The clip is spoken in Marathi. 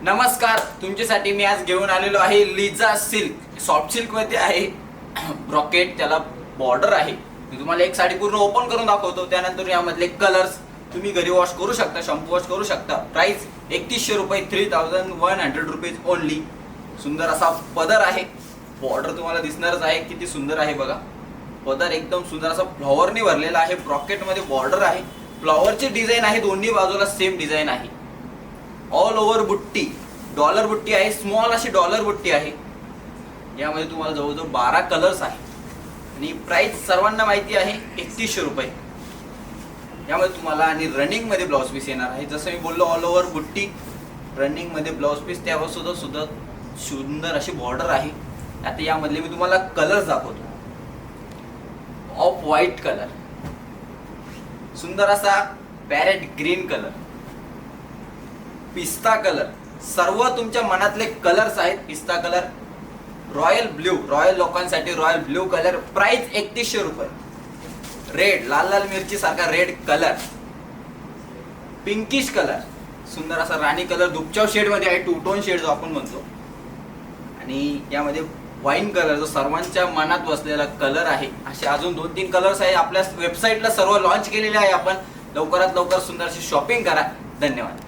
नमस्कार, तुमच्यासाठी मी आज घेऊन आलेलो आहे लिझा सिल्क. सॉफ्ट सिल्क मध्ये आहे ब्रॉकेट, त्याला बॉर्डर आहे. मी तुम्हाला एक साडी पूर्ण ओपन करून दाखवतो. त्यानंतर यामधले कलर्स तुम्ही घरी वॉश करू शकता, शॅम्पू वॉश करू शकता. प्राइस 3100 रुपये, 3100 रुपीज ओनली. सुंदर असा पदर आहे. बॉर्डर तुम्हाला दिसणारच आहे, किती सुंदर आहे बघा. पदर एकदम सुंदर असा फ्लॉवरनी भरलेला आहे. ब्रॉकेट मध्ये बॉर्डर आहे. फ्लॉवरची डिझाईन आहे, दोन्ही बाजूला सेम डिझाईन आहे. ऑल ओव्हर बुट्टी, डॉलर बुट्टी आहे. स्मॉल अशी डॉलर बुट्टी आहे. यामध्ये तुम्हाला जवळजवळ 12 कलर्स आहे आणि प्राइस सर्वांना माहिती आहे 3100 रुपये. यामध्ये तुम्हाला आणि रनिंग मध्ये ब्लाउज पीस येणार आहे. जसं मी बोललो, ऑल ओव्हर बुट्टी, रनिंग मध्ये ब्लाउज पीस, त्यावर सुद्धा सुंदर अशी बॉर्डर आहे. आता यामधले मी तुम्हाला कलर्स दाखवतो. ऑफ व्हाईट कलर, सुंदर असा पॅरेट ग्रीन कलर, पिस्ता कलर, सर्व तुमच्या मनातले कलर्स आहेत. पिस्ता कलर, रॉयल ब्ल्यू, रॉयल लोकांसाठी रॉयल ब्ल्यू कलर. प्राइस 3100 रुपये. रेड, लाल लाल मिरची सारखा रेड कलर, पिंकिश कलर, सुंदर असा राणी कलर, दुपचाव शेड मध्ये आहे. 2 टोन शेड जो आपण म्हणतो. आणि यामध्ये वाईन कलर, जो सर्वांच्या मनात बसलेला कलर आहे. असे अजून 2-3 कलर्स आहे. आपल्या वेबसाईटला सर्व लॉन्च केलेले आहे आपण. लवकरात लवकर सुंदर अशी शॉपिंग करा. धन्यवाद.